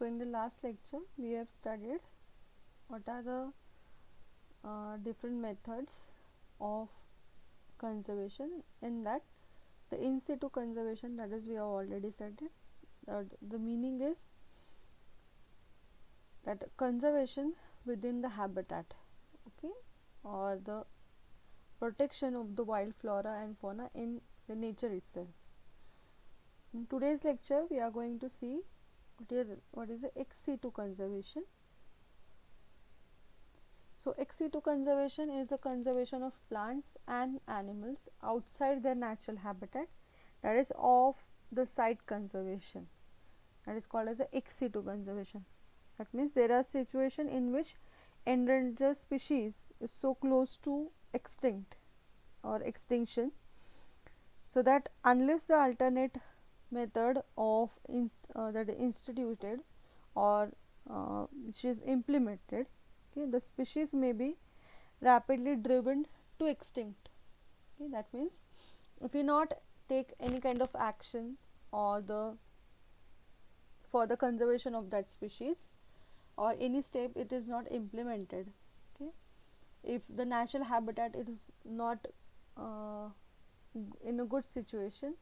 So in the last lecture we have studied what are the different methods of conservation. In that, the in situ conservation, that is we have already studied. The meaning is that conservation within the habitat, okay, or the protection of the wild flora and fauna in the nature itself. In today's lecture we are going to see what is the ex situ conservation. So ex-situ conservation is the conservation of plants and animals outside their natural habitat, that is of the site conservation, that is called as the ex-situ conservation. That means there are situations in which endangered species is so close to extinct or extinction, so that unless the alternate method of that is instituted or which is implemented, okay, the species may be rapidly driven to extinct. Okay, that means if you not take any kind of action or for the conservation of that species, or any step it is not implemented, okay, if the natural habitat is not in a good situation,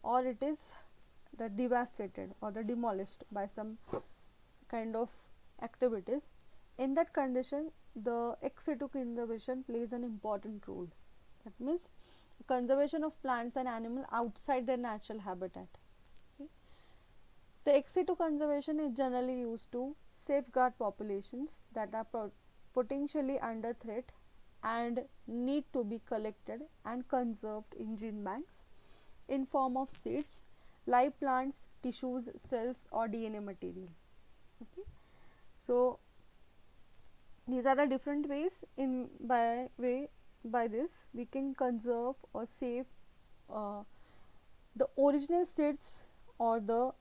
or it is devastated or demolished by some kind of activities, in that condition the ex situ conservation plays an important role. That means conservation of plants and animals outside their natural habitat. Okay. The ex situ conservation is generally used to safeguard populations that are potentially under threat and need to be collected and conserved in gene banks in form of seeds, live plants, tissues, cells or DNA material. Okay. So these are the different ways by this we can conserve or save the original seeds or the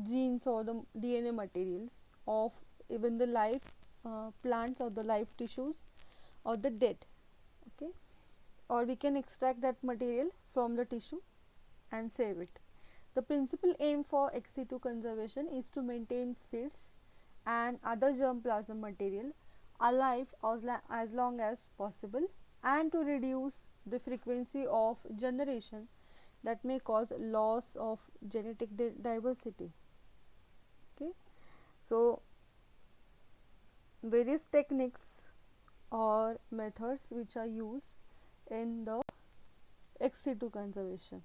genes or the DNA materials of even the live plants or the live tissues or the dead. Okay, or we can extract that material from the tissue and save it. The principal aim for ex situ conservation is to maintain seeds and other germplasm material alive as long as possible, and to reduce the frequency of generation that may cause loss of genetic diversity. Okay, so various techniques or methods which are used in the ex situ conservation,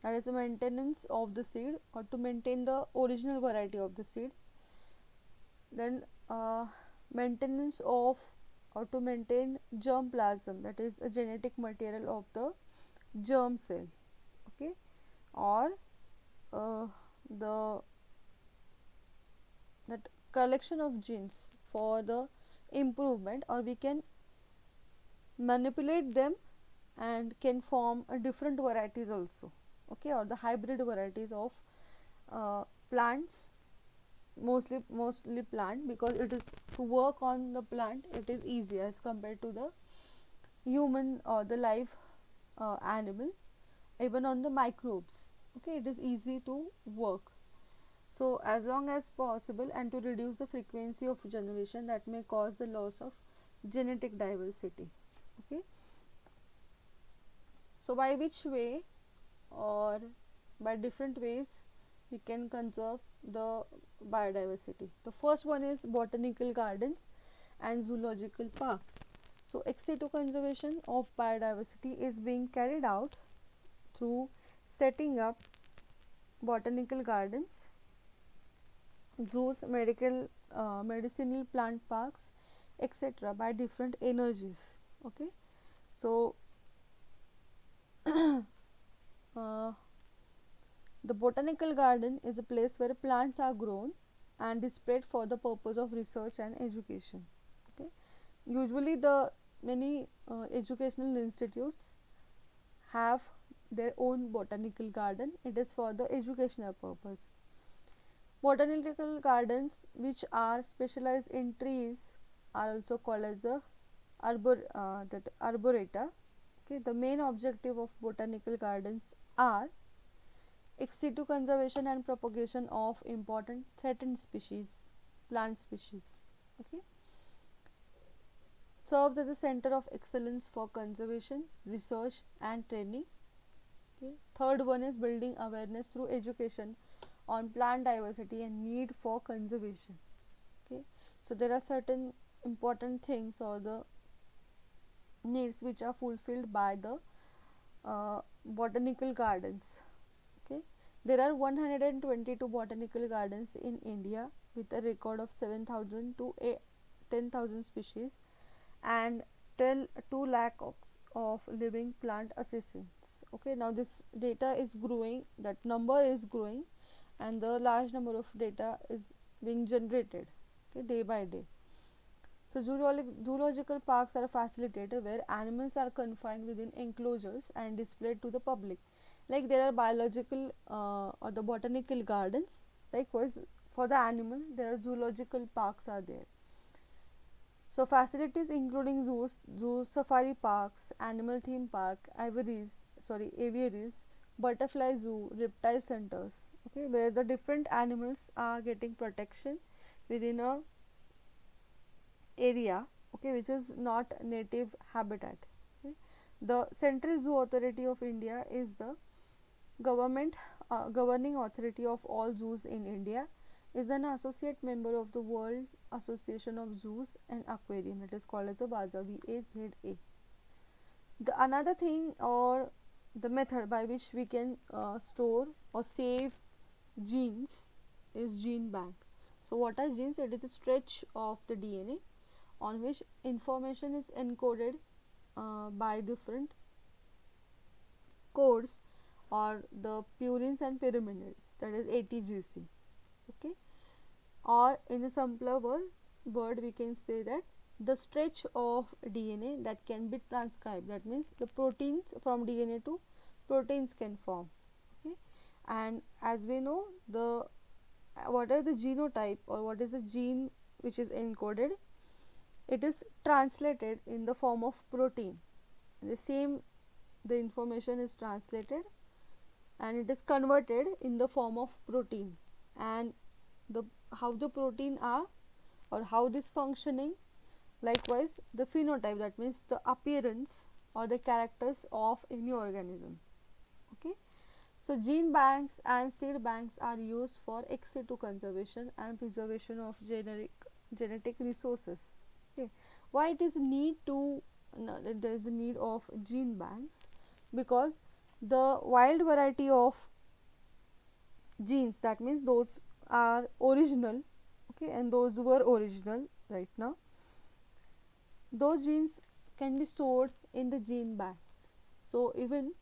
that is the maintenance of the seed or to maintain the original variety of the seed, then maintenance of or to maintain germplasm, that is a genetic material of the germ cell, okay, or the that collection of genes for the improvement, or we can manipulate them and can form a different varieties also, okay, or the hybrid varieties of plants, mostly plant, because it is to work on the plant it is easier as compared to the human or the live animal. Even on the microbes, okay, it is easy to work. So as long as possible, and to reduce the frequency of generation that may cause the loss of genetic diversity. Okay, so by which way or by different ways we can conserve the biodiversity. The first one is botanical gardens and zoological parks. So ex situ conservation of biodiversity is being carried out through setting up botanical gardens, zoos, medicinal plant parks, etc. by different energies. Okay, so the botanical garden is a place where plants are grown and displayed for the purpose of research and education. Okay, usually the many educational institutes have their own botanical garden. It is for the educational purpose. Botanical gardens which are specialized in trees are also called as a arboreta. Okay, the main objective of botanical gardens are ex situ conservation and propagation of important threatened species. plant species. Okay, serves as a center of excellence for conservation, research, and training. Okay. Third one is building awareness through education on plant diversity and need for conservation. Okay, so there are certain important things or the needs which are fulfilled by the botanical gardens. Okay, there are 122 botanical gardens in India with a record of 7,000 to 10,000 species and 2 lakh of living plant assistants. Okay, now this data is growing, that number is growing, and the large number of data is being generated, okay, day by day. So zoological parks are facilitated where animals are confined within enclosures and displayed to the public. Like there are biological or the botanical gardens. Likewise, for the animal, there are zoological parks are there. So facilities including zoo safari parks, animal theme park, aviaries, butterfly zoo, reptile centers. Okay, where the different animals are getting protection within a area, okay, which is not native habitat. Okay. The Central Zoo Authority of India is the government governing authority of all zoos in India, is an associate member of the World Association of Zoos and Aquarium, that is called as a WAZA, WAZA. The another thing or the method by which we can store or save genes is gene bank. So what are genes? It is a stretch of the DNA on which information is encoded by different codes or the purines and pyrimidids, that is ATGC. Okay, or in a simpler word we can say that the stretch of DNA that can be transcribed, that means the proteins from DNA to proteins can form. Okay, and as we know, the what are the genotype or what is the gene which is encoded, it is translated in the form of protein. The information is translated and it is converted in the form of protein, and the how the protein are or how this functioning, likewise the phenotype, that means the appearance or the characters of any organism. Okay, so gene banks and seed banks are used for ex-situ conservation and preservation of genetic resources. Okay, why it is need to there is a need of gene banks? Because the wild variety of genes, that means those are original, okay, and those were original right now, those genes can be stored in the gene banks. So even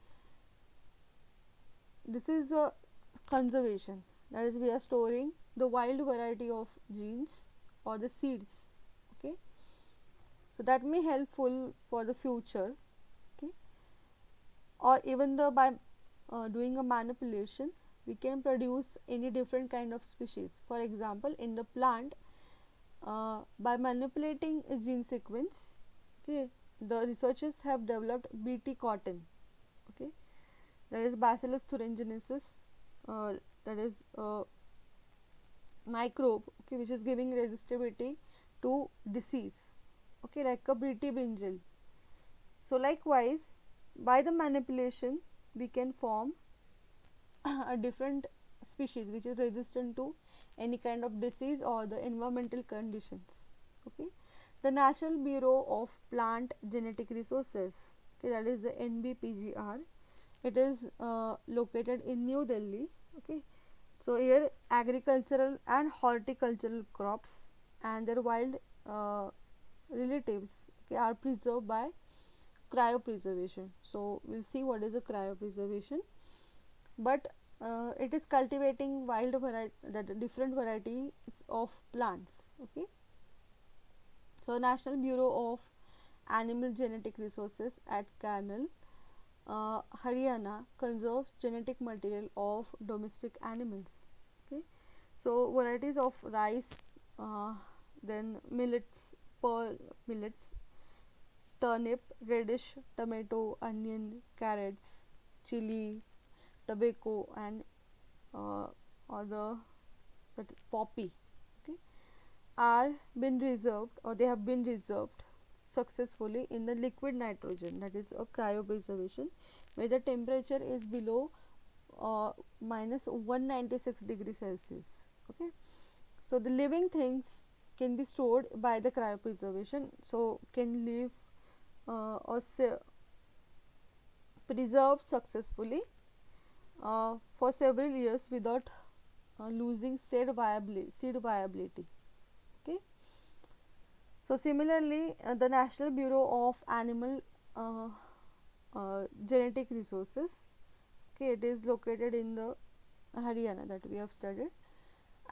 this is a conservation, that is we are storing the wild variety of genes or the seeds. Okay, so that may helpful for the future. Okay, or even the by doing a manipulation we can produce any different kind of species. For example, in the plant, by manipulating a gene sequence, okay, the researchers have developed Bt cotton, okay, that is Bacillus thuringiensis, that is microbe, okay, which is giving resistability to disease, okay, like a Bt brinjal. So likewise, by the manipulation we can form a different species which is resistant to any kind of disease or the environmental conditions. Okay, the National Bureau of Plant Genetic Resources, okay, that is the NBPGR, it is located in New Delhi. Okay, so here agricultural and horticultural crops and their wild relatives, okay, are preserved by cryopreservation. So we'll see what is a cryopreservation, but it is cultivating wild variety, that different varieties of plants. Okay, so National Bureau of Animal Genetic Resources at Canal, Haryana conserves genetic material of domestic animals. Okay, so varieties of rice, then millets, pearl millets, turnip, radish, tomato, onion, carrots, chili, tobacco, and other, that poppy. Okay, are been reserved, or they have been reserved successfully in the liquid nitrogen, that is a cryopreservation, where the temperature is below minus 196 degrees Celsius. Okay, so the living things can be stored by the cryopreservation, so can live or preserved successfully for several years without losing seed viability. Okay. So similarly, the National Bureau of Animal Genetic Resources, okay, it is located in the Haryana that we have studied,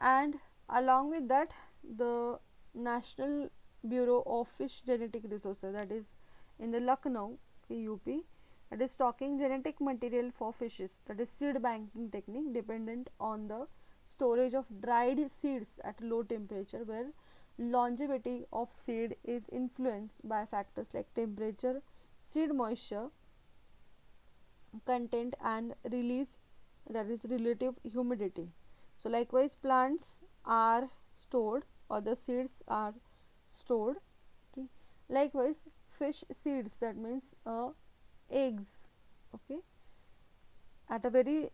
and along with that, the National Bureau of Fish Genetic Resources, that is in the Lucknow, UP, that is stocking genetic material for fishes, that is seed banking technique dependent on the storage of dried seeds at low temperature, where longevity of seed is influenced by factors like temperature, seed moisture content, and release, that is relative humidity. So likewise, plants are stored, or the seeds are stored. Okay. Likewise, fish seeds, that means eggs, okay, at a very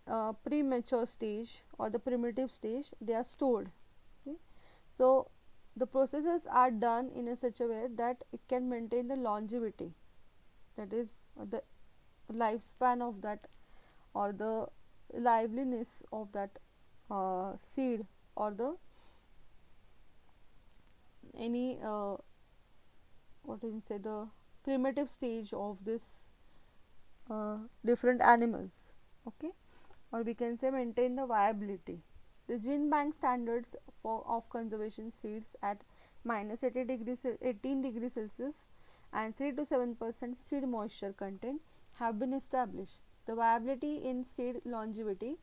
premature stage or the primitive stage, they are stored. Okay. So the processes are done in a such a way that it can maintain the longevity, that is the lifespan of that, or the liveliness of that seed, or the any what you can say, the primitive stage of this different animals. Okay, or we can say maintain the viability. The gene bank standards for of conservation seeds at minus 18 degrees Celsius and 3 to 7% seed moisture content have been established. The viability in seed longevity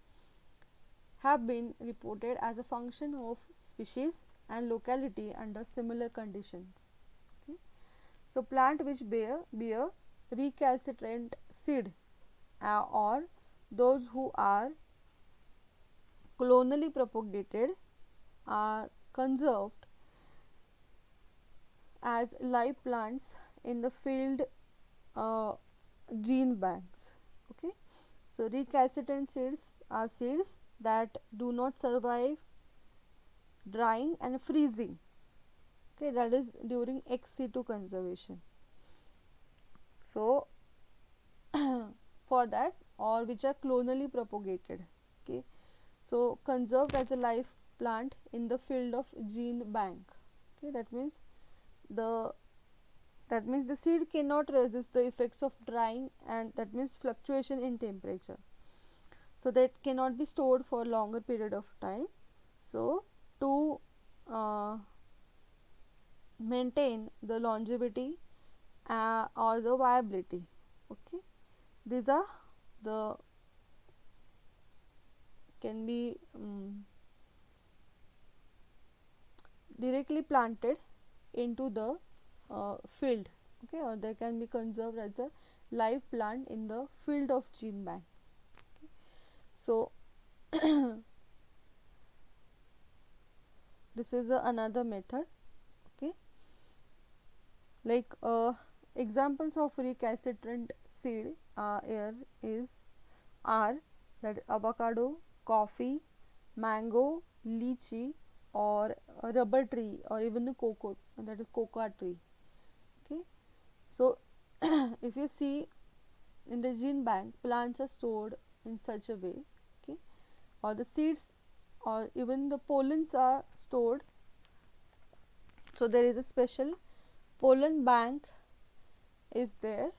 have been reported as a function of species and locality under similar conditions. Okay. So plant which bear recalcitrant seed or those who are clonally propagated are conserved as live plants in the field gene banks. Okay. So recalcitrant seeds are seeds that do not survive drying and freezing. Okay, that is during ex-situ conservation. So for that, or which are clonally propagated. Okay, so conserved as a live plant in the field of gene bank. Okay, that means the seed cannot resist the effects of drying, and that means fluctuation in temperature, so that cannot be stored for longer period of time. So to maintain the longevity or the viability. Okay, these are the can be directly planted into the field. Okay, or they can be conserved as a live plant in the field of gene bank. Okay. So this is another method. Okay, like examples of recalcitrant seed here are that avocado, coffee, mango, lychee, or a rubber tree, or even the cocoa, that is cocoa tree. Okay, so if you see in the gene bank, plants are stored in such a way. Okay, or the seeds or even the pollens are stored. So there is a special pollen bank is there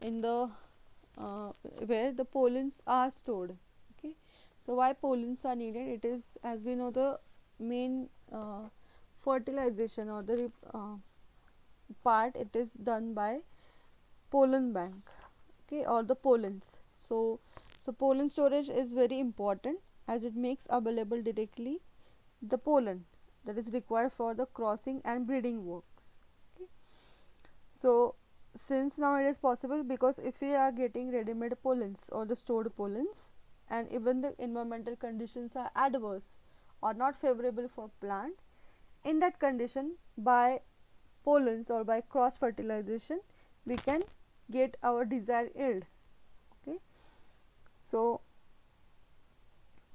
in the where the pollens are stored. Okay, so why pollens are needed? It is, as we know, the main fertilization or the part, it is done by pollen bank. Okay, or the pollens. So pollen storage is very important, as it makes available directly the pollen that is required for the crossing and breeding works. Okay. So since now it is possible, because if we are getting ready-made pollens or the stored pollens, and even the environmental conditions are adverse or not favorable for plant, in that condition, by pollens or by cross fertilization, we can get our desired yield. Okay. So,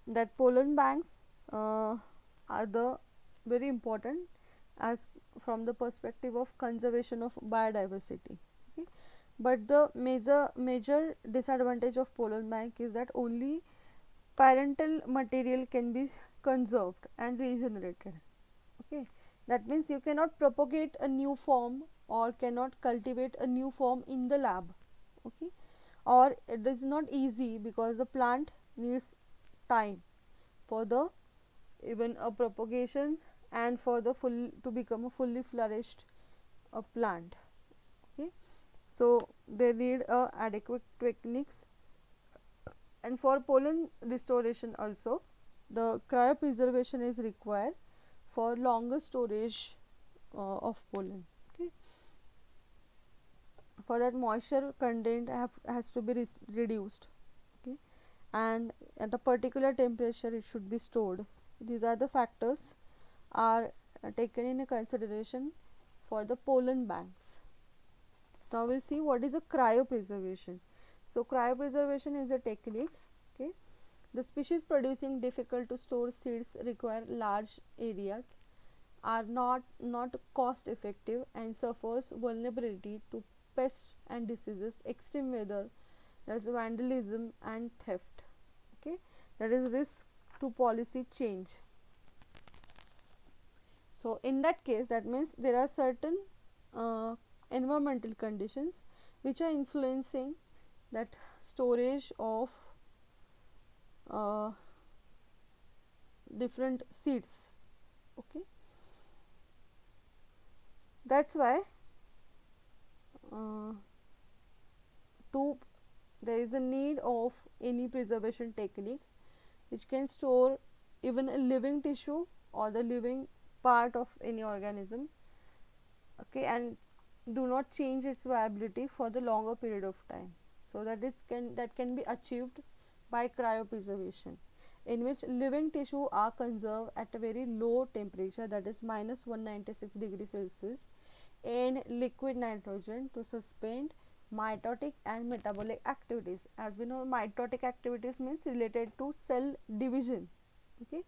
that pollen banks are the very important as from the perspective of conservation of biodiversity. Okay. But the major disadvantage of pollen bank is that only parental material can be conserved and regenerated. Okay. That means you cannot propagate a new form or cannot cultivate a new form in the lab. Okay. Or it is not easy because the plant needs time for the even a propagation and for the full to become a fully flourished plant. Okay. So, they need adequate techniques, and for pollen restoration also the cryopreservation is required for longer storage of pollen. Okay. For that, moisture content has to be reduced. Okay. And at a particular temperature it should be stored. These are the factors are taken in consideration for the pollen banks. Now we will see what is a cryopreservation. So, cryopreservation is a technique. Okay. The species producing difficult to store seeds require large areas, are not cost effective, and suffers vulnerability to pests and diseases, extreme weather, that is vandalism and theft. Okay. That is risk to policy change. So, in that case, that means there are certain environmental conditions which are influencing that storage of different seeds. Okay. That is why there is a need of any preservation technique which can store even a living tissue or the living part of any organism. Okay. And do not change its viability for the longer period of time. So, that can be achieved by cryopreservation, in which living tissue are conserved at a very low temperature, that is minus 196 degrees Celsius, in liquid nitrogen to suspend mitotic and metabolic activities. As we know, mitotic activities means related to cell division. Okay.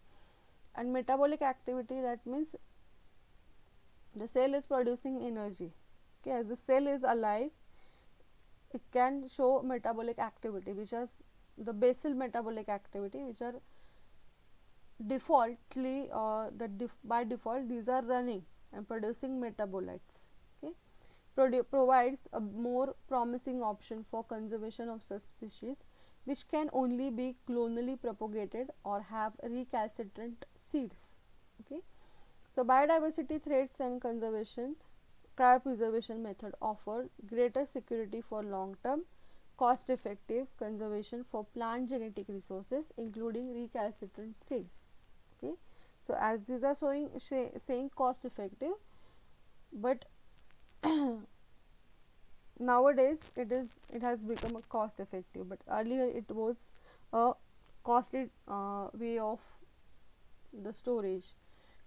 And metabolic activity, that means the cell is producing energy. Okay. As the cell is alive, it can show metabolic activity, which is the basal metabolic activity, which are defaultly by default these are running and producing metabolites. Okay. Provides a more promising option for conservation of such species which can only be clonally propagated or have recalcitrant seeds. Okay. So, biodiversity threats and conservation cryopreservation method offer greater security for long term cost effective conservation for plant genetic resources, including recalcitrant seeds. Okay. So, as these are saying cost effective, but nowadays it has become a cost effective, but earlier it was a costly way of the storage.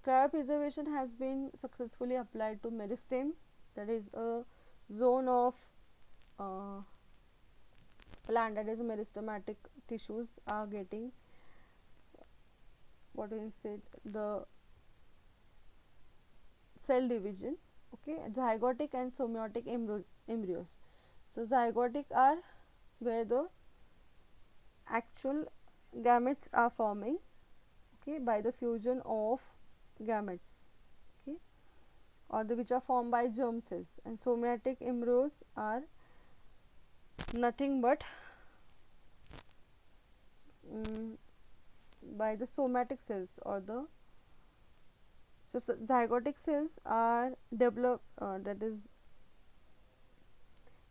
Cryopreservation has been successfully applied to meristem, that is a zone of plant, that is meristematic tissues are getting what we say the cell division. Okay. Zygotic and somatic embryos. So, zygotic are where the actual gametes are forming, okay, by the fusion of gametes, okay, or which are formed by germ cells, and somatic embryos are nothing but by the somatic cells or the zygotic cells are developed that is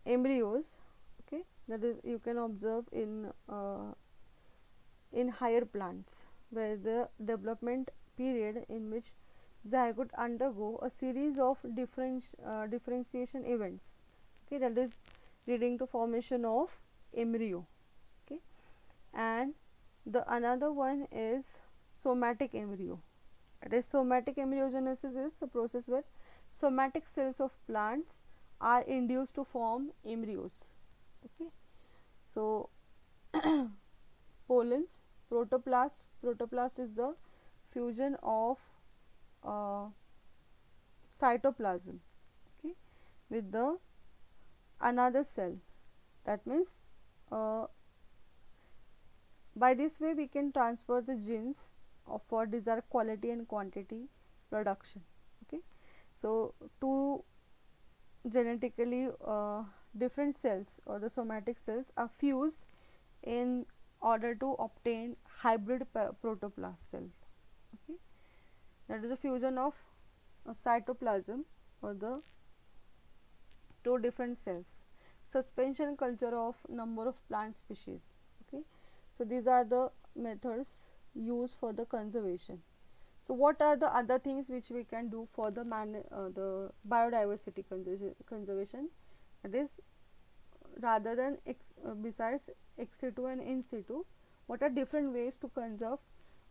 embryos, okay, that is you can observe in higher plants, where the development period in which zygote undergo a series of differentiation events, okay, that is leading to formation of embryo. Okay. And the another one is somatic embryo, It is somatic embryogenesis is the process where somatic cells of plants are induced to form embryos. Okay. So pollens, protoplast is the fusion of uh, cytoplasm, okay, with the another cell. That means by this way we can transfer the genes for desired quality and quantity production. Okay. So two genetically different cells or the somatic cells are fused in order to obtain hybrid protoplast cell. Okay. That is a fusion of cytoplasm or the two different cells. Suspension culture of number of plant species. Okay. So these are the methods used for the conservation. So what are the other things which we can do for the the biodiversity conservation? That is, rather than besides ex situ and in situ, what are different ways to conserve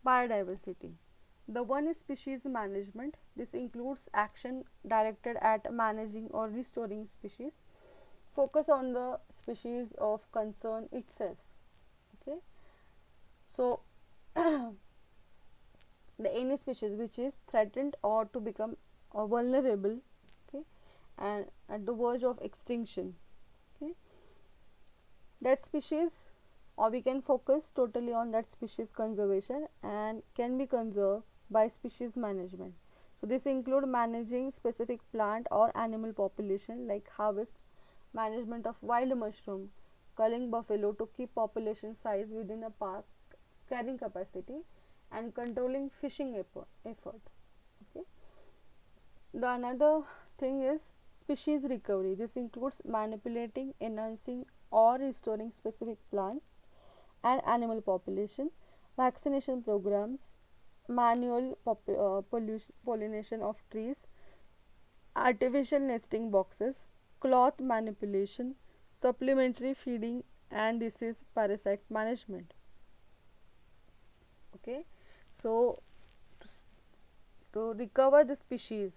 biodiversity? The one is species management. This includes action directed at managing or restoring species. Focus on the species of concern itself. Okay. So the any species which is threatened or to become vulnerable, okay, and at the verge of extinction, okay, that species, or we can focus totally on that species conservation and can be conserved by species management. So this include managing specific plant or animal population like harvest, management of wild mushroom, culling buffalo to keep population size within a park carrying capacity, and controlling fishing effort. Okay. The another thing is species recovery. This includes manipulating, enhancing or restoring specific plant and animal population, vaccination programs, manual pollination of trees, artificial nesting boxes, cloth manipulation, supplementary feeding and disease parasite management. Okay. So to recover the species,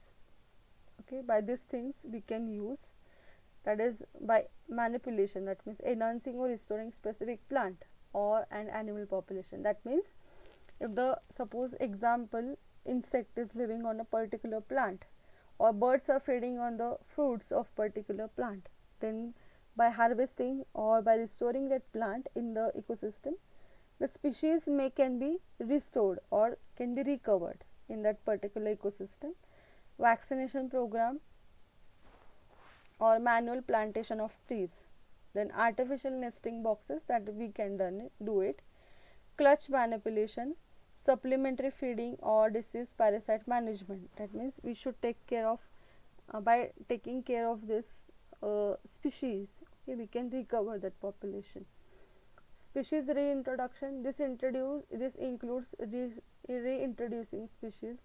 okay, by these things we can use, that is by manipulation, that means enhancing or restoring specific plant or an animal population. That means if the suppose example insect is living on a particular plant or birds are feeding on the fruits of particular plant, then by harvesting or by restoring that plant in the ecosystem, the species can be restored or can be recovered in that particular ecosystem. Vaccination program or manual plantation of trees, then artificial nesting boxes, that we can do it, clutch manipulation, supplementary feeding or disease parasite management. That means we should take care of by taking care of this species, okay, we can recover that population. Species reintroduction, this includes reintroducing species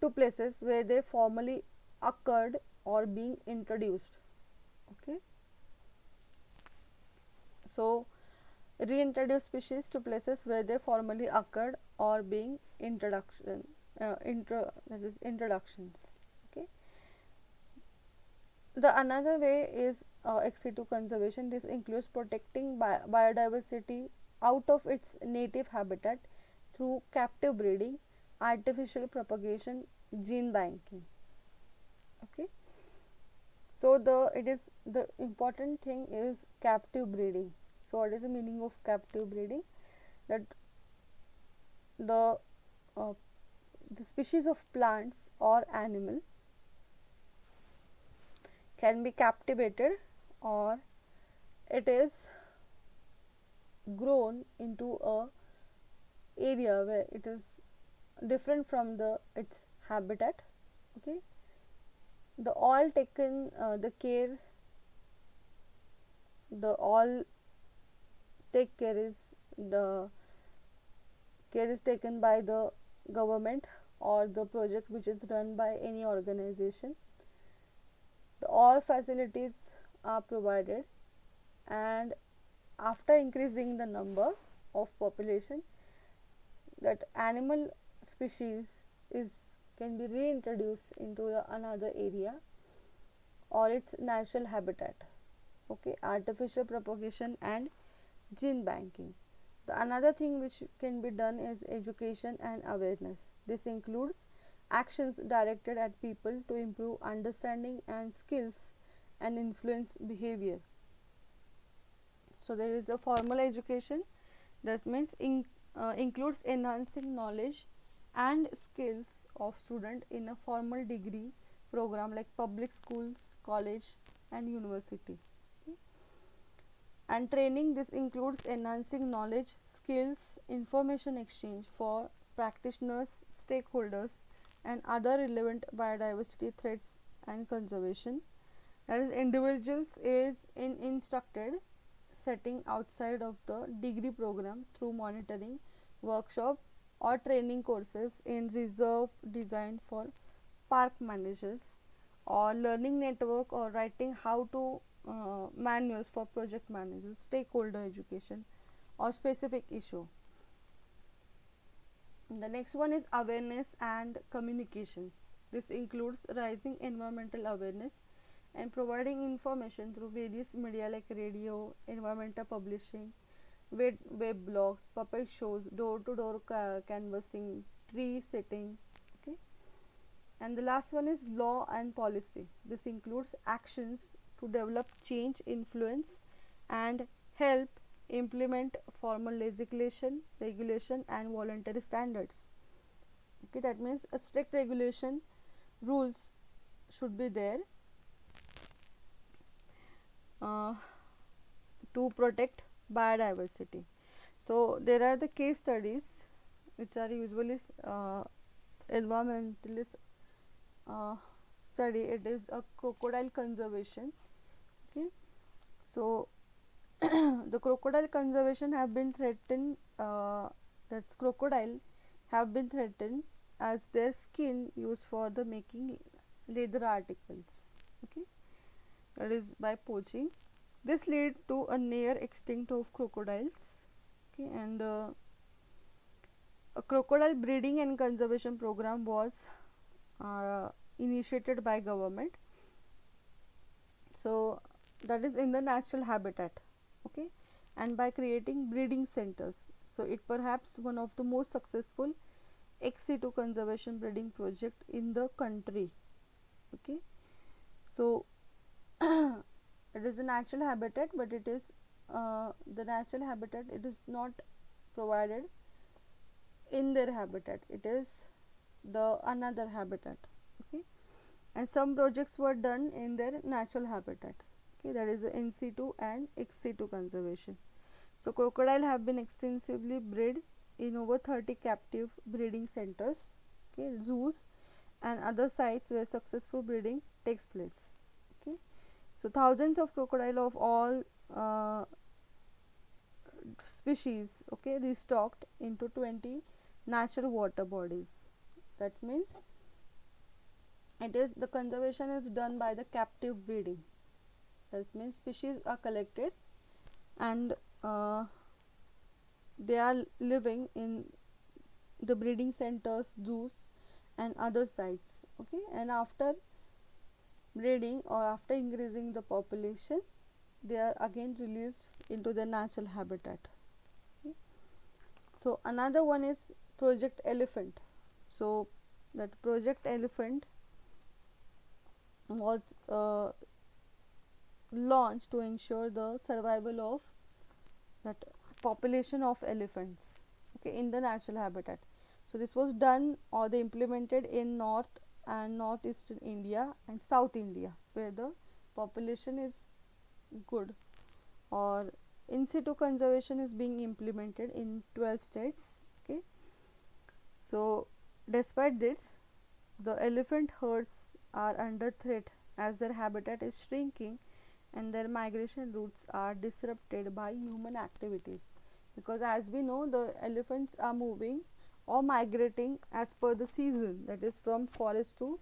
to places where they formerly occurred or being introduced. Okay. So reintroduce species to places where they formerly occurred or being introductions. Okay. The another way is ex-situ conservation. This includes protecting biodiversity out of its native habitat through captive breeding, artificial propagation, gene banking. Okay. So the important thing is captive breeding. So what is the meaning of captive breeding? That the uh, the species of plants or animal can be captivated, or it is grown into a area where it is different from its habitat. Okay. The all taken the all take care is the care is taken by the government or the project which is run by any organization. All facilities are provided, and after increasing the number of population, that animal species is can be reintroduced into another area or its natural habitat. Okay, artificial propagation and gene banking. The another thing which can be done is education and awareness. This includes actions directed at people to improve understanding and skills and influence behavior. So there is a formal education, that means includes enhancing knowledge and skills of student in a formal degree program like public schools, colleges and university. Okay. And training, this includes enhancing knowledge, skills, information exchange for practitioners, stakeholders and other relevant biodiversity threats and conservation. That is, individuals is instructed setting outside of the degree program through monitoring, workshop or training courses in reserve design for park managers or learning network or writing how to manuals for project managers, stakeholder education or specific issue. The next one is awareness and communications. This includes raising environmental awareness and providing information through various media like radio, environmental publishing, web blogs, puppet shows, door-to-door canvassing, tree sitting. Okay. And the last one is law and policy. This includes actions to develop change, influence and help implement formal legislation, regulation and voluntary standards. Okay, that means a strict regulation rules should be there to protect biodiversity. So there are the case studies which are usually environmentalist study. It is a crocodile conservation. Okay, so the crocodile conservation have been threatened. That's crocodile have been threatened as their skin used for the making leather articles. Okay, that is by poaching. This led to a near extinct of crocodiles. Okay, and a crocodile breeding and conservation program was initiated by government. So that is in the natural habitat. Okay, and by creating breeding centers. So it perhaps one of the most successful ex-situ conservation breeding project in the country. Okay, so it is a natural habitat, but it is the natural habitat, it is not provided in their habitat, it is the another habitat. Okay, and some projects were done in their natural habitat. Okay, that is in situ and ex situ conservation. So crocodile have been extensively bred in over 30 captive breeding centers, okay, zoos and other sites where successful breeding takes place. Okay, so thousands of crocodile of all species, okay, restocked into 20 natural water bodies. That means it is the conservation is done by the captive breeding. That means species are collected and they are living in the breeding centers, zoos and other sites. Okay, and after breeding or after increasing the population, they are again released into the natural habitat. Okay. So another one is Project Elephant. So that Project Elephant was launched to ensure the survival of that population of elephants, okay, in the natural habitat. So this was done or they implemented in North and Northeastern India and South India, where the population is good, or in situ conservation is being implemented in 12 states. Okay, so despite this, the elephant herds are under threat as their habitat is shrinking and their migration routes are disrupted by human activities, because as we know, the elephants are moving or migrating as per the season, that is from forest to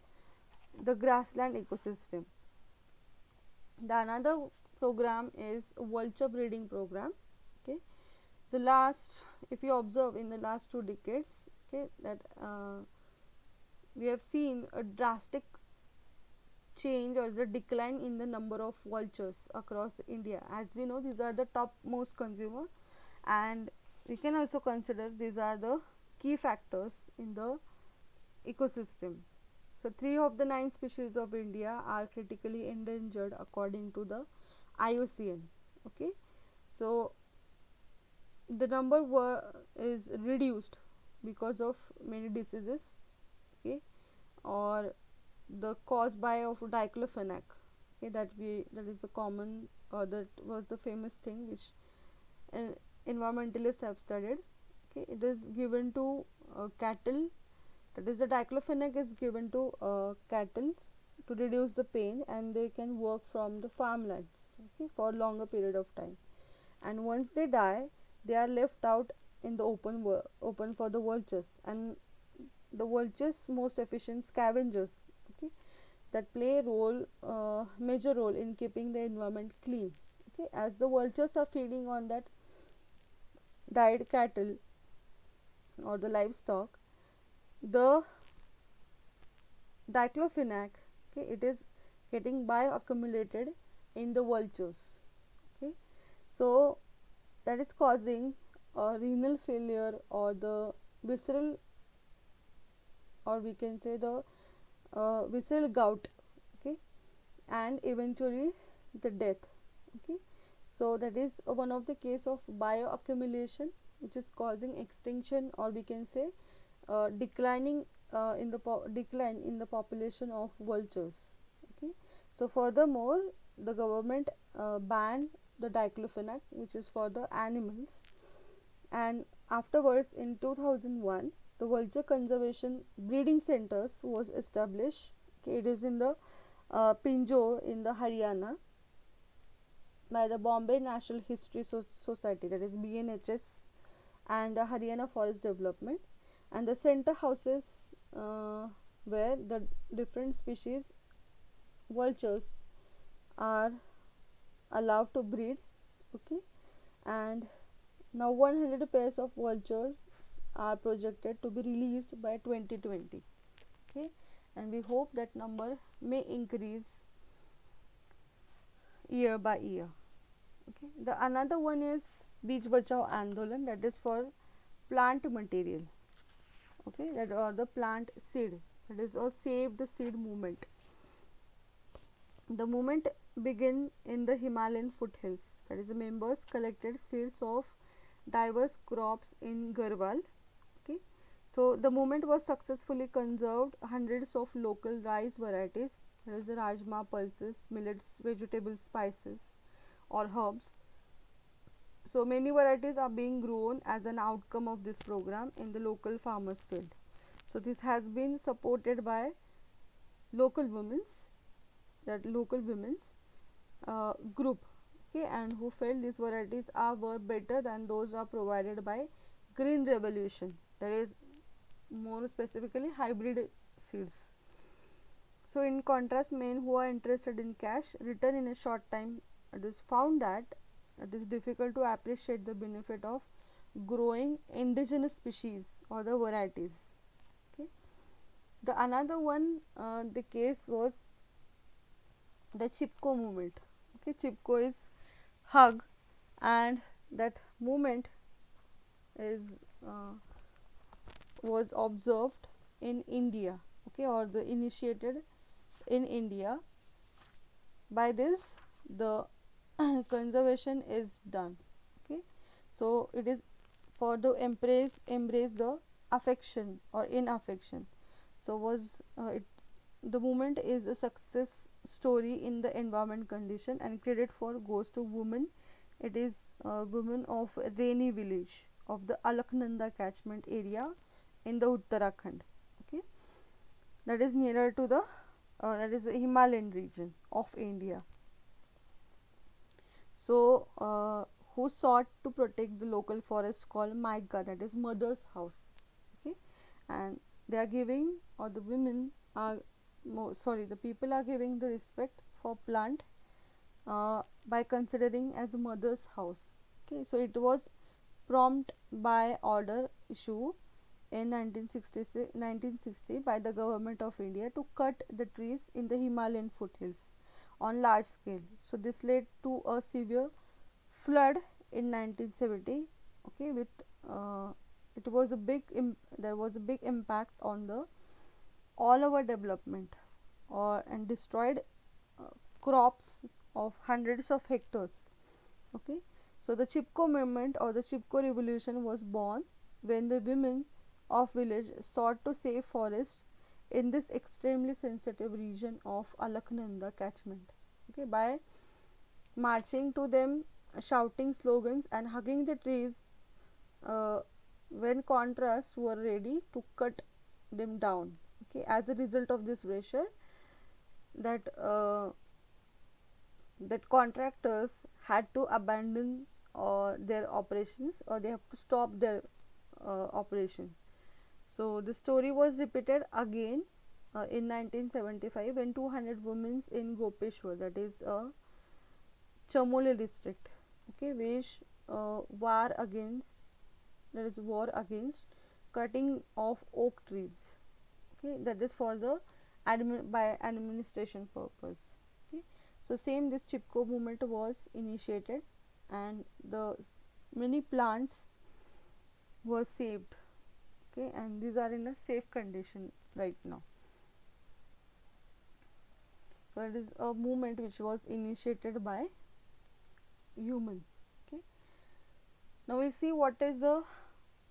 the grassland ecosystem. The another program is vulture breeding program. Okay, the last, if you observe in the last 2 decades, okay, that we have seen a drastic change or the decline in the number of vultures across India. As we know, these are the top most consumer, and we can also consider these are the key factors in the ecosystem. So 3 of the 9 species of India are critically endangered according to the IUCN. Okay, so the number is reduced because of many diseases, okay, or the caused by of diclofenac, okay, that is a common, that was the famous thing which uh, environmentalists have studied. Okay, it is given to cattle, that is the diclofenac is given to cattle to reduce the pain, and they can work from the farmlands, okay, for longer period of time, and once they die they are left out in the open for the vultures, and the vultures most efficient scavengers, okay, that play a role, major role in keeping the environment clean. Okay, as the vultures are feeding on that died cattle or the livestock, the diclofenac, okay, it is getting bioaccumulated in the vultures. Okay, so that is causing a renal failure or the visceral, or we can say the visceral gout, okay, and eventually the death. Okay, so that is one of the case of bioaccumulation which is causing extinction, or we can say declining decline in the population of vultures. Okay, so furthermore the government banned the diclofenac, which is for the animals, and afterwards in 2001 the vulture conservation breeding centers was established. Okay, it is in the Pinjore in the Haryana by the Bombay Natural History Society, that is BNHS, and Haryana Forest Development, and the center houses where the different species vultures are allowed to breed. Okay, and now 100 pairs of vultures are projected to be released by 2020. Okay, and we hope that number may increase year by year. Okay, the another one is Beach Bachao Andolan, that is for plant material. Okay, that or the plant seed, that is a save the seed movement. The movement began in the Himalayan foothills, that is the members collected seeds of diverse crops in Garhwal. Okay, so the movement was successfully conserved hundreds of local rice varieties, that is the rajma, pulses, millets, vegetable spices or herbs. So many varieties are being grown as an outcome of this program in the local farmers field. So this has been supported by local women's, that local women's group, okay, and who felt these varieties were better than those are provided by Green Revolution, that is more specifically hybrid seeds. So in contrast, men who are interested in cash return in a short time, it is found that it is difficult to appreciate the benefit of growing indigenous species or the varieties. Okay, the another one, the case was the Chipko movement. Okay, Chipko is hug, and that movement is was observed in India. Okay, or the initiated in India. By this the conservation is done. Okay, so it is for the embrace the affection or inaffection. So was it, the movement is a success story in the environment condition, and credit for goes to women. It is women of Rainy village of the Alaknanda catchment area in the Uttarakhand. Okay, that is nearer to the that is the Himalayan region of India. So who sought to protect the local forest called Maika, that is mother's house. Okay, and they are giving, or the women are the people are giving the respect for plant by considering as a mother's house. Okay, so it was prompt by order issue in 1960 by the government of India to cut the trees in the Himalayan foothills on large scale. So this led to a severe flood in 1970. Okay, with it was a there was a big impact on the all over development or and destroyed uh, crops of hundreds of hectares. Okay, so the Chipko movement or the Chipko revolution was born when the women of village sought to save forests in this extremely sensitive region of Alaknanda catchment. Okay, by marching to them, shouting slogans and hugging the trees uh, when contrasts were ready to cut them down. Okay, as a result of this pressure, that that contractors had to abandon their operations, or they have to stop their operation. So the story was repeated again in 1975 when 200 women in Gopeshwar, that is Chamoli district, okay, waged war against cutting of oak trees. Okay, that is for the by administration purpose. Okay, so same this Chipko movement was initiated, and the many plants were saved. Okay, and these are in a safe condition right now. So it is a movement which was initiated by human. Okay, now we see what is the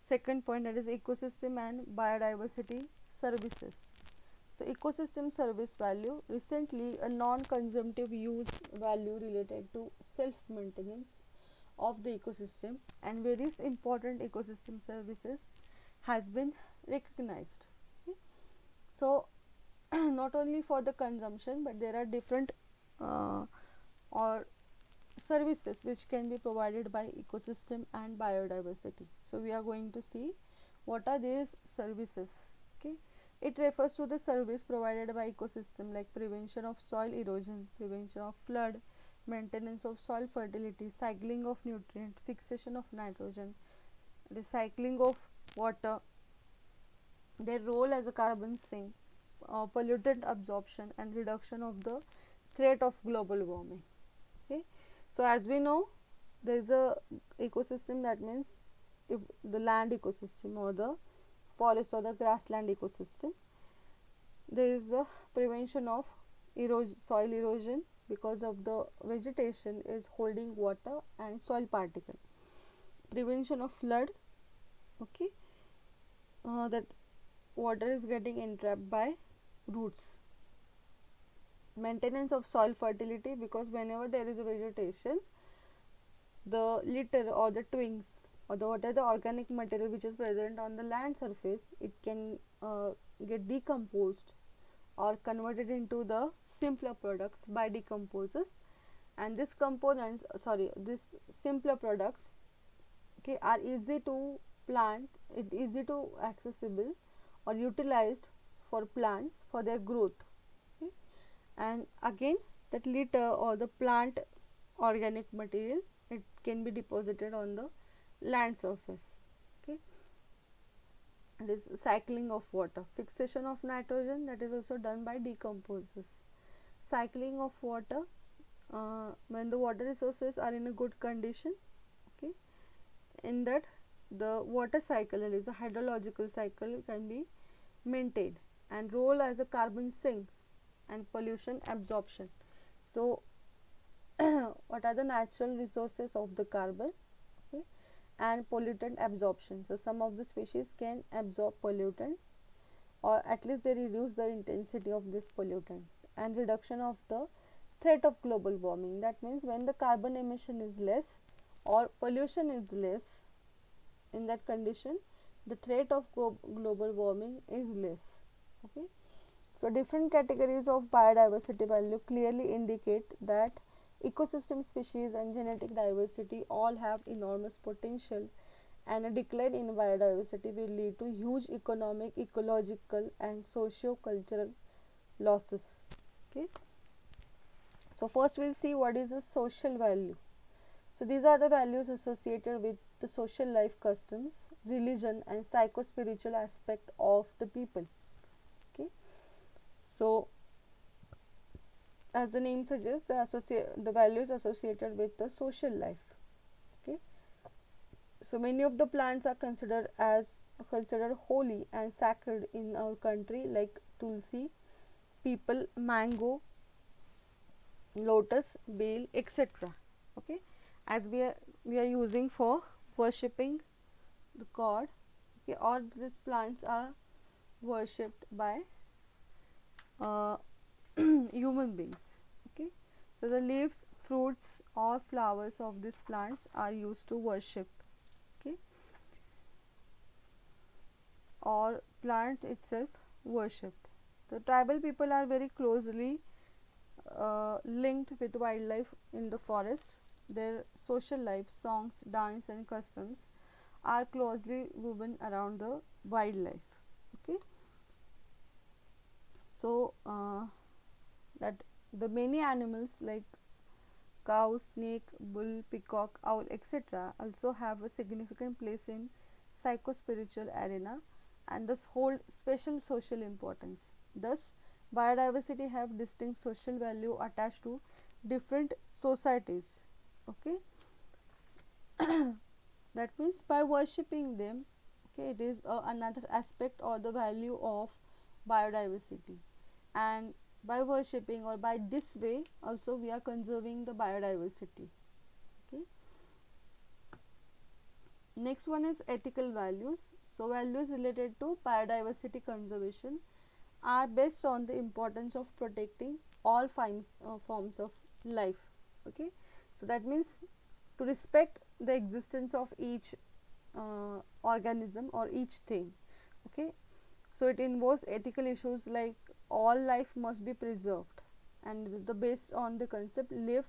second point, that is ecosystem and biodiversity services. So ecosystem service value, recently a non-consumptive use value related to self-maintenance of the ecosystem and various important ecosystem services has been recognized. Okay. So not only for the consumption, but there are different or services which can be provided by ecosystem and biodiversity. So we are going to see what are these services. Okay, it refers to the service provided by ecosystem like prevention of soil erosion, prevention of flood, maintenance of soil fertility, cycling of nutrient, fixation of nitrogen, recycling of water, their role as a carbon sink, pollutant absorption and reduction of the threat of global warming. Okay, so as we know, there is a ecosystem, that means if the land ecosystem or the forest or the grassland ecosystem, there is a prevention of soil erosion because of the vegetation is holding water and soil particle, prevention of flood, okay, that water is getting entrapped by roots, maintenance of soil fertility, because whenever there is a vegetation, the litter or the twigs or the whatever the organic material which is present on the land surface, it can get decomposed or converted into the simpler products by decomposers, and these components these simpler products, okay, are easy to plant, it easy to accessible or utilized for plants for their growth. Okay. And again, that litter or the plant organic material, it can be deposited on the land surface. Okay, this cycling of water, fixation of nitrogen, that is also done by decomposers. Cycling of water, when the water resources are in a good condition, okay, in that the water cycle, that is a hydrological cycle, can be maintained, and role as a carbon sinks and pollution absorption. So what are the natural resources of the carbon, okay, and pollutant absorption. So some of the species can absorb pollutant, or at least they reduce the intensity of this pollutant, and reduction of the threat of global warming. That means when the carbon emission is less or pollution is less, in that condition the threat of global warming is less. Okay, so different categories of biodiversity value clearly indicate that ecosystem species and genetic diversity all have enormous potential, and a decline in biodiversity will lead to huge economic, ecological and socio-cultural losses. Okay, so first we'll see what is a social value. So these are the values associated with the social life, customs, religion, and psycho-spiritual aspect of the people. Okay, so as the name suggests, the values associated with the social life. Okay, so many of the plants are considered holy and sacred in our country, like tulsi, people, mango, lotus, bale, etc. Okay, as we are using for worshipping the god. Okay, or these plants are worshipped by uh, human beings. Okay, so the leaves, fruits, or flowers of these plants are used to worship. Okay, or plant itself worshipped. The tribal people are very closely linked with wildlife in the forest. Their social life, songs, dance, and customs are closely woven around the wildlife. Okay, so that the many animals like cow, snake, bull, peacock, owl, etc. also have a significant place in psycho-spiritual arena and thus hold special social importance. Thus, biodiversity have distinct social value attached to different societies. Okay, that means by worshipping them, okay, it is another aspect or the value of biodiversity, and by worshipping or by this way also we are conserving the biodiversity. Okay, next one is ethical values. So values related to biodiversity conservation are based on the importance of protecting all forms of life. Okay, so that means to respect the existence of each organism or each thing. Okay, so it involves ethical issues like all life must be preserved, and the based on the concept live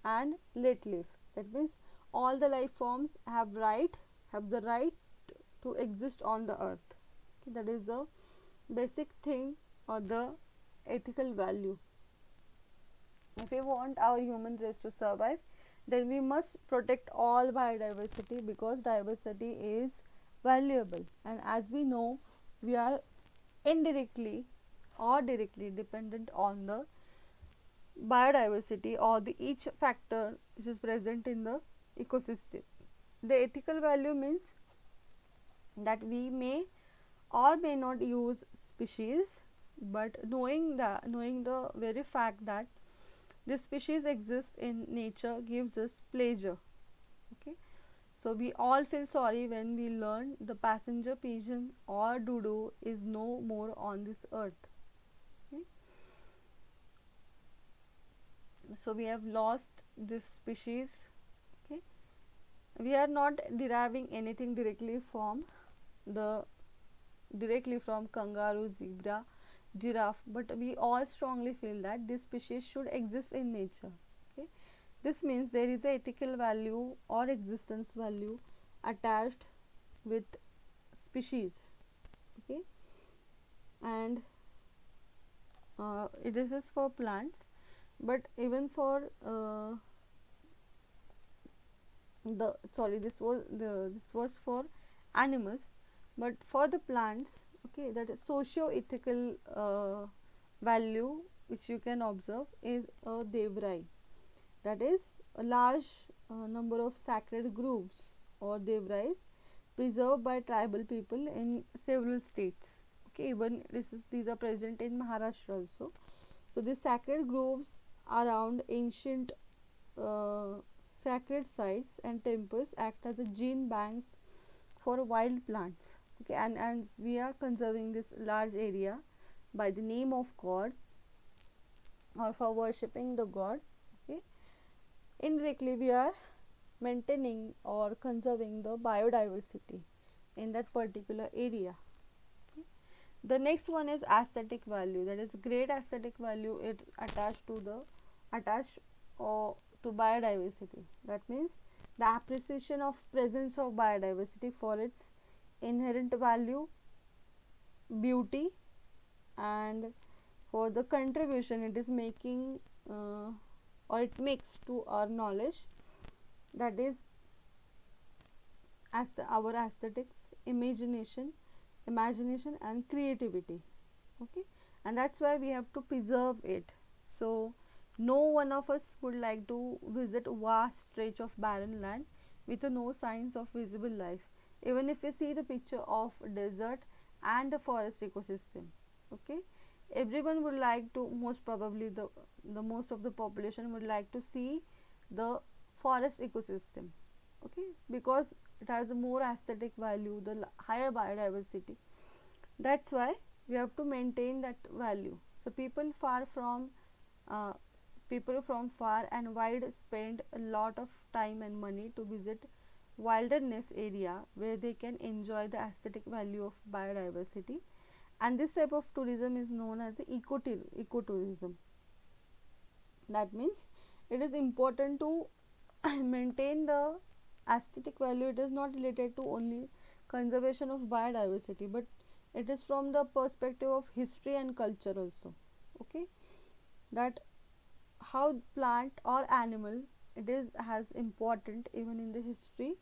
and let live. That means all the life forms have the right to exist on the earth. Okay, that is the basic thing or the ethical value. If we want our human race to survive, then we must protect all biodiversity, because diversity is valuable, and as we know, we are indirectly or directly dependent on the biodiversity or the each factor which is present in the ecosystem. The ethical value means that we may or may not use species, but knowing the very fact that this species exists in nature gives us pleasure. Okay, so we all feel sorry when we learn the passenger pigeon or dodo is no more on this earth. Okay, so we have lost this species. Okay, we are not deriving anything directly from kangaroo, zebra, giraffe, but we all strongly feel that this species should exist in nature. Okay, this means there is a ethical value or existence value attached with species. Okay, and this is for plants, but even for this was for animals, but for the plants, okay, that is socio-ethical value which you can observe is a devrai, that is a large number of sacred groves or devrais preserved by tribal people in several states. Okay, even these are present in Maharashtra also. So these sacred groves around ancient uh, sacred sites and temples act as a gene banks for wild plants. Okay, and as we are conserving this large area by the name of God or for worshipping the god, okay, indirectly we are maintaining or conserving the biodiversity in that particular area. Okay. The next one is aesthetic value, that is great aesthetic value it attached or to biodiversity. That means the appreciation of presence of biodiversity for its inherent value, beauty, and for the contribution it is making or it makes to our knowledge, that is our aesthetics, imagination and creativity. Okay, and that's why we have to preserve it. So no one of us would like to visit vast stretch of barren land with no signs of visible life, even if we see the picture of desert and a forest ecosystem. Okay, everyone would like to, most probably the most of the population would like to see the forest ecosystem. Okay, because it has a more aesthetic value, the higher biodiversity. That's why we have to maintain that value. So uh, people from far and wide spend a lot of time and money to visit wilderness area where they can enjoy the aesthetic value of biodiversity, and this type of tourism is known as ecotourism. That means it is important to maintain the aesthetic value. It is not related to only conservation of biodiversity, but it is from the perspective of history and culture also. Okay, that how plant or animal it is has important even in the history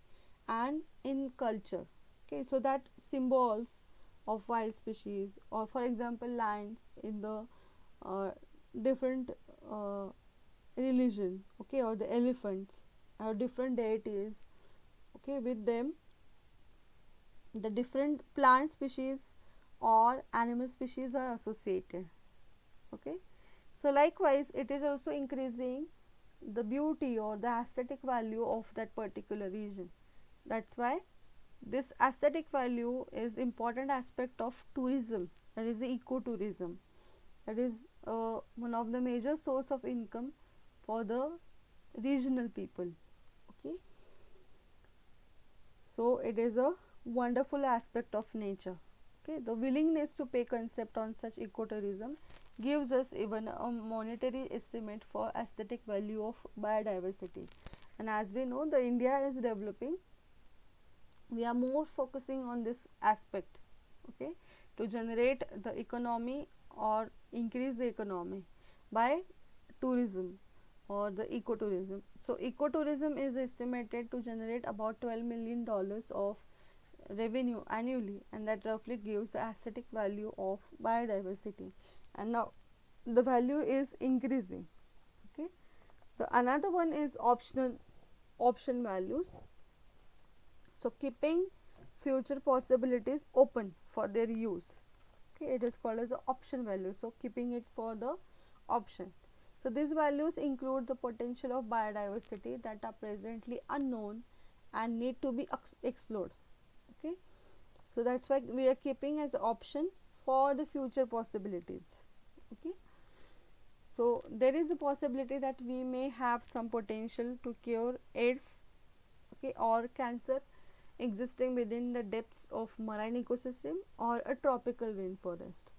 and in culture. Okay, so that symbols of wild species, or for example lions in the uh, different uh, religion. Okay, or the elephants or different deities. Okay, with them the different plant species or animal species are associated. Okay, so likewise it is also increasing the beauty or the aesthetic value of that particular region. That's why this aesthetic value is important aspect of tourism, that is the ecotourism. That is one of the major source of income for the regional people. Okay, so it is a wonderful aspect of nature. Okay, the willingness to pay concept on such ecotourism gives us even a monetary estimate for aesthetic value of biodiversity. And as we know, the India is developing, we are more focusing on this aspect. Okay, to generate the economy or increase the economy by tourism or the ecotourism. So ecotourism is estimated to generate about $12 million of revenue annually, and that roughly gives the aesthetic value of biodiversity. And now the value is increasing. Okay, the another one is option values. So keeping future possibilities open for their use. Okay, it is called as the option value. So keeping it for the option. So these values include the potential of biodiversity that are presently unknown and need to be explored. Okay, so that's why we are keeping as option for the future possibilities. Okay, so there is a possibility that we may have some potential to cure AIDS, okay, or cancer existing within the depths of marine ecosystem or a tropical rainforest.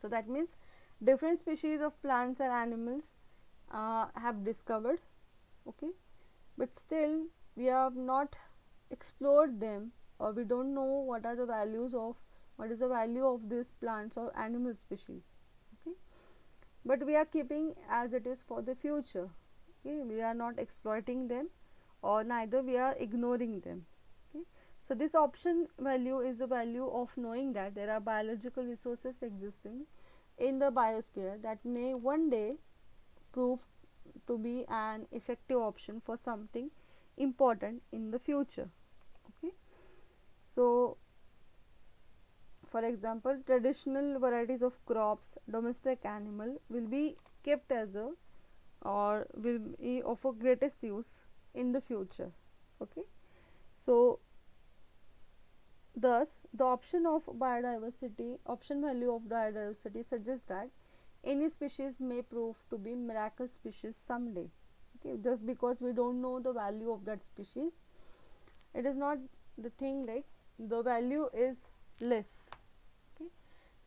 So that means different species of plants and animals have discovered. Okay, but still we have not explored them, or we don't know what are the values of, what is the value of these plants or animal species. Okay, but we are keeping as it is for the future. Okay, we are not exploiting them, or neither we are ignoring them. Okay, so this option value is the value of knowing that there are biological resources existing in the biosphere that may one day prove to be an effective option for something important in the future. Okay, so for example, traditional varieties of crops, domestic animal will be kept as a, or will be of a greatest use in the future. Okay, so thus the option value of biodiversity suggests that any species may prove to be miracle species someday. Okay, just because we don't know the value of that species, it is not the thing like the value is less. Okay,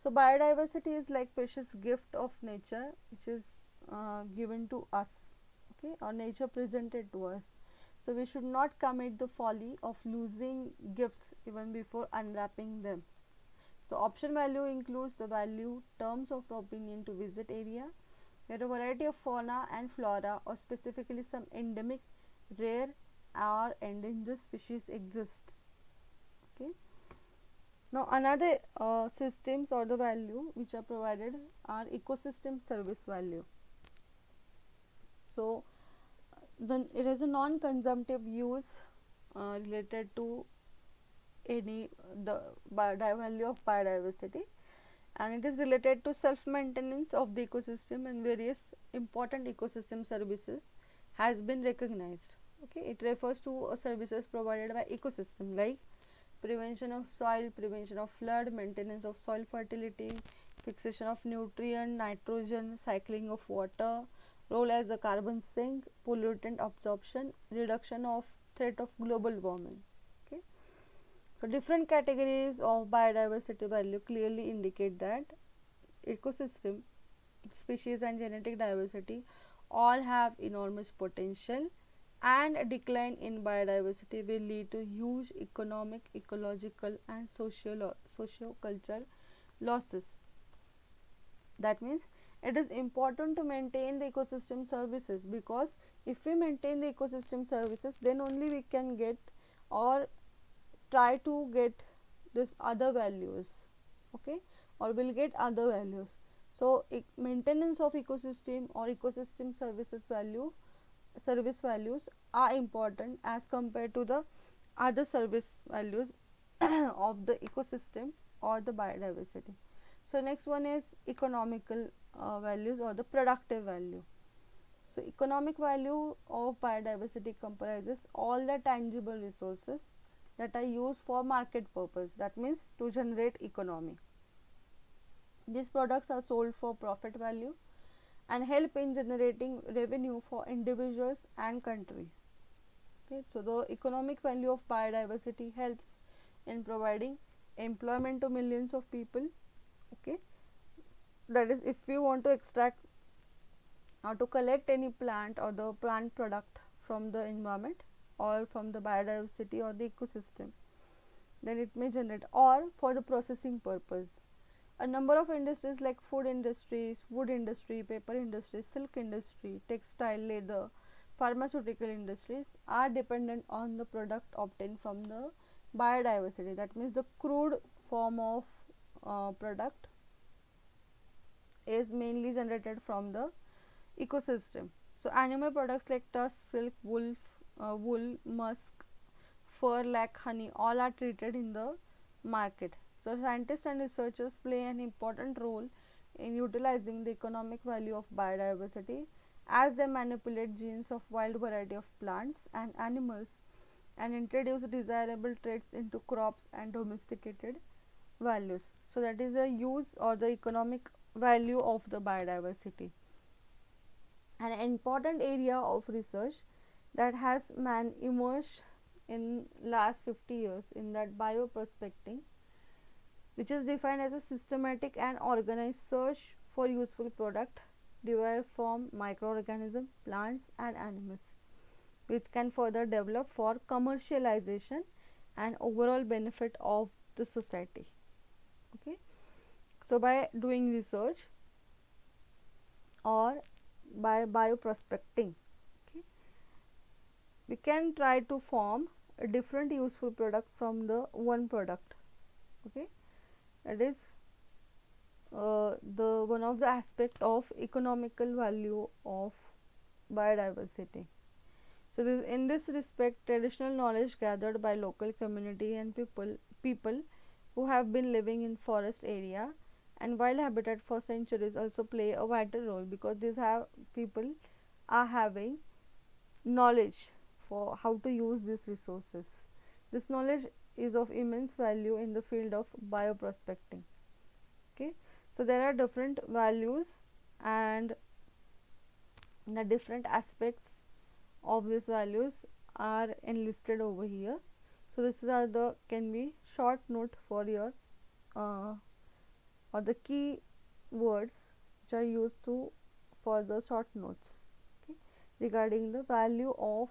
so biodiversity is like precious gift of nature which is given to us. Okay, or nature presented to us. So we should not commit the folly of losing gifts even before unwrapping them. So option value includes the value terms of the opinion to visit area where a variety of fauna and flora, or specifically some endemic, rare or endangered species exist. Okay. Now another systems or the value which are provided are ecosystem service value. So then it is a non-consumptive use related to any the value of biodiversity, and it is related to self-maintenance of the ecosystem, and various important ecosystem services has been recognized. Okay, it refers to services provided by ecosystem like prevention of soil, prevention of flood, maintenance of soil fertility, fixation of nutrient, nitrogen, cycling of water, role as a carbon sink, pollutant absorption, reduction of threat of global warming. Okay. So different categories of biodiversity value clearly indicate that ecosystem, species and genetic diversity all have enormous potential, and a decline in biodiversity will lead to huge economic, ecological and socio-cultural losses. That means it is important to maintain the ecosystem services, because if we maintain the ecosystem services, then only we can get or try to get this other values. Okay, or will get other values. So maintenance of ecosystem or ecosystem service values are important as compared to the other service values of the ecosystem or the biodiversity. So next one is economical values or the productive value. So economic value of biodiversity comprises all the tangible resources that are used for market purpose, that means to generate economy. These products are sold for profit value and help in generating revenue for individuals and countries. Okay, so the economic value of biodiversity helps in providing employment to millions of people. Okay, that is, if we want to extract or to collect any plant or the plant product from the environment or from the biodiversity or the ecosystem, then it may generate, or for the processing purpose. A number of industries like food industries, wood industry, paper industry, silk industry, textile, leather, pharmaceutical industries are dependent on the product obtained from the biodiversity. That means the crude form of product is mainly generated from the ecosystem. So animal products like tusk, silk, wool, musk, fur, lac, honey, all are treated in the market. So scientists and researchers play an important role in utilizing the economic value of biodiversity as they manipulate genes of wide variety of plants and animals and introduce desirable traits into crops and domesticated values. So that is the use or the economic value of the biodiversity. An important area of research that has emerged in last 50 years in that bioprospecting, which is defined as a systematic and organized search for useful product derived from microorganisms, plants and animals, which can further develop for commercialization and overall benefit of the society. Okay, so by doing research or by bioprospecting, okay, we can try to form a different useful product from the one product. Okay, that is the one of the aspect of economical value of biodiversity. So in this respect, traditional knowledge gathered by local community and people who have been living in forest area and wild habitat for centuries also play a vital role, because these people are having knowledge for how to use these resources. This knowledge is of immense value in the field of bioprospecting. Okay, so there are different values and the different aspects of these values are enlisted over here. So this are the can be short note for your or the key words which are used to for the short notes, okay, regarding the value of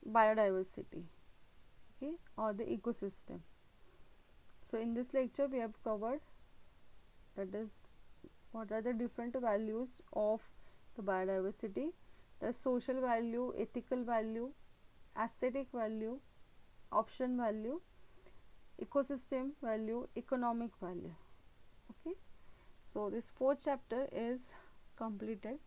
biodiversity, okay, or the ecosystem. So in this lecture we have covered, that is, what are the different values of the biodiversity. The social value, ethical value, aesthetic value, option value, ecosystem value, economic value. Okay, so this fourth chapter is completed.